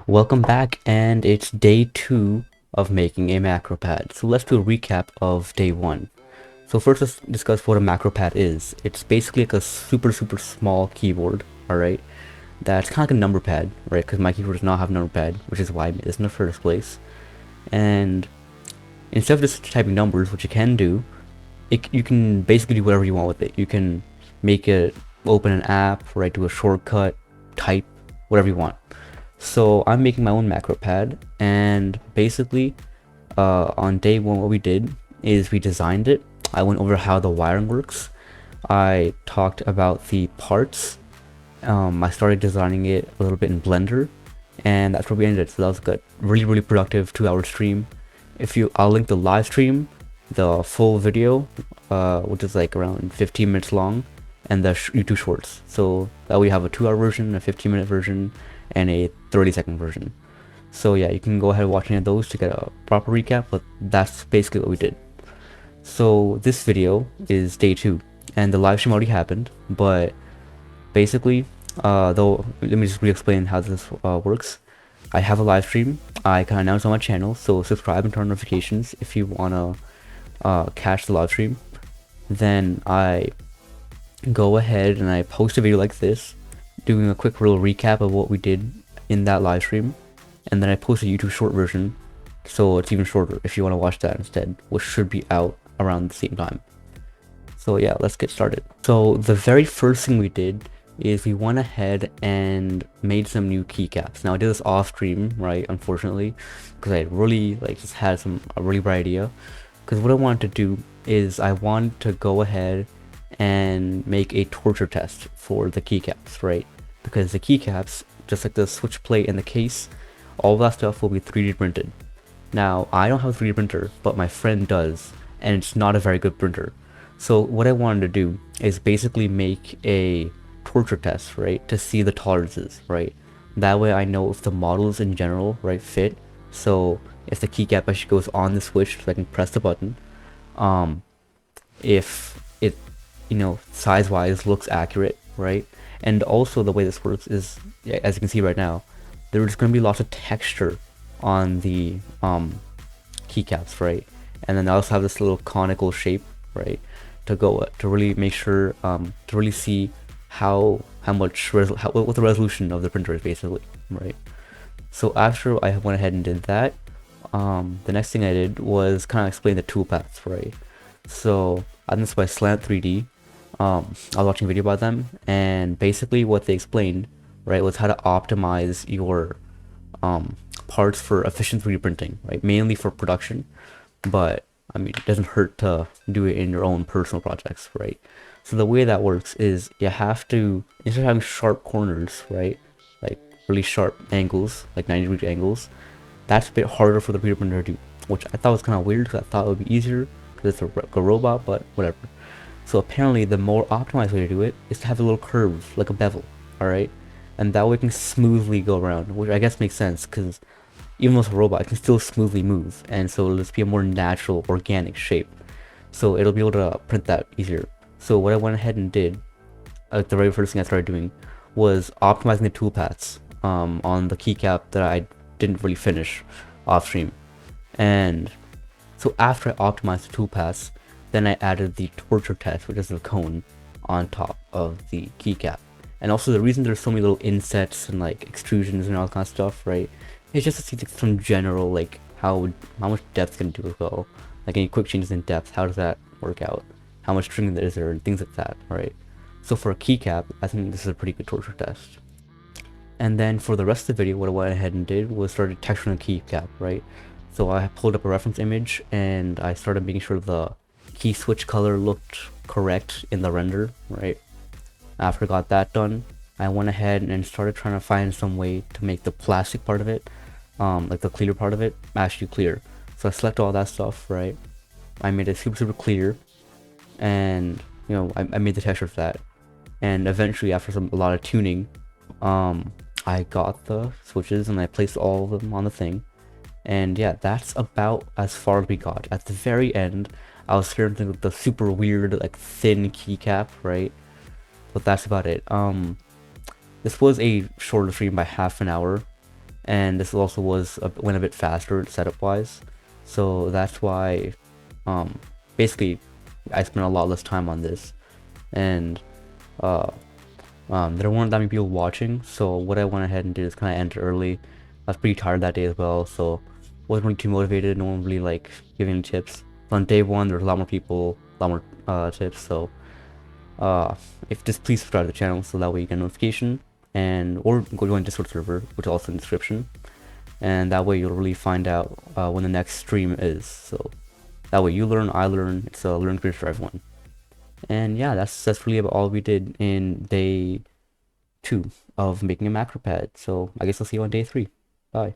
Welcome back, and it's day 2 of making a macro pad. So let's do a recap of day 1. So first let's discuss what a macro pad is. It's basically like a super small keyboard, alright? That's kind of like a number pad, right? Because my keyboard does not have a number pad, which is why I made this in the first place. And instead of just typing numbers, which you can do, you can basically do whatever you want with it. You can make it open an app, right? Do a shortcut, type, whatever you want. So I'm making my own macro pad, and basically on day 1 what we did is we designed it. I went over how the wiring works. I talked about the parts. I started designing it a little bit in Blender, and that's where we ended. So that was good. Really productive 2-hour stream. I'll link the live stream, the full video, which is like around 15 minutes long, and the YouTube shorts. So that we have a 2-hour version, a 15-minute version, and a 30-second version. So yeah, you can go ahead and watch any of those to get a proper recap, but that's basically what we did. So this video is day 2, and the live stream already happened, but basically, though, let me just re-explain how this works. I have a live stream. I can announce on my channel, so subscribe and turn on notifications if you wanna catch the live stream. Then I go ahead and I post a video like this, doing a quick little recap of what we did in that live stream, and then I post a YouTube short version, so it's even shorter if you want to watch that instead, which should be out around the same time. So yeah, let's get started. So the very first thing we did is we went ahead and made some new keycaps. Now I did this off stream, right, unfortunately, because I really just had a really bright idea. Because what I wanted to do is I wanted to go ahead and make a torture test for the keycaps, right? Because the keycaps, just like the switch plate and the case, all that stuff will be 3D printed. Now, I don't have a 3D printer, but my friend does, and it's not a very good printer. So what I wanted to do is basically make a torture test, right, to see the tolerances, right? That way I know if the models in general, right, fit. So if the keycap actually goes on the switch, so I can press the button, if it, size-wise looks accurate, right? And also the way this works is, as you can see right now, there's going to be lots of texture on the keycaps, right? And then I also have this little conical shape, right, to really make sure to really see what the resolution of the printer is basically, right? So after I went ahead and did that, the next thing I did was kind of explain the toolpaths, right? So I did this by Slant 3D. I was watching a video about them, and basically what they explained, right, was how to optimize your parts for efficient 3D printing, right? Mainly for production, but I mean, it doesn't hurt to do it in your own personal projects, right? So the way that works is you have to, instead of having sharp corners, right, like really sharp angles, like 90-degree angles, that's a bit harder for the 3D printer to do, which I thought was kind of weird because I thought it would be easier because it's a robot, but whatever. So apparently the more optimized way to do it is to have a little curve, like a bevel, alright? And that way it can smoothly go around, which I guess makes sense, because even though it's a robot, it can still smoothly move, and so it'll just be a more natural, organic shape. So it'll be able to print that easier. So what I went ahead and did, the very first thing I started doing, was optimizing the toolpaths on the keycap that I didn't really finish off stream. And so after I optimized the toolpaths, then I added the torture test, which is the cone, on top of the keycap. And also the reason there's so many little insets and like extrusions and all that kind of stuff, right? It's just to see some general, like how much depth can do as well. Like any quick changes in depth, how does that work out? How much string is there and things like that, right? So for a keycap, I think this is a pretty good torture test. And then for the rest of the video, what I went ahead and did was started texturing the keycap, right? So I pulled up a reference image and I started making sure the key switch color looked correct in the render, right? After I got that done, I went ahead and started trying to find some way to make the plastic part of it, like the clear part of it, actually clear. So I selected all that stuff, right? I made it super clear, and I made the texture for that. And eventually, after a lot of tuning, I got the switches and I placed all of them on the thing. And yeah, that's about as far as we got. At the very end, I was experimenting with the super weird, like thin keycap, right? But that's about it. This was a shorter stream by half an hour, and this also went a bit faster setup wise. So that's why, um, basically, I spent a lot less time on this, and uh, there weren't that many people watching. So what I went ahead and did is kind of end early. I was pretty tired that day as well, so wasn't really too motivated. No one really like giving tips. On day one, there was a lot more people, a lot more tips. So if just please subscribe to the channel so that way you get a notification, and or go join Discord server, which is also in the description, and that way you'll really find out when the next stream is. So that way you learn, I learn. It's a learning experience for everyone. And yeah, that's really about all we did in day 2 of making a macro pad. So I guess I'll see you on day 3. Bye.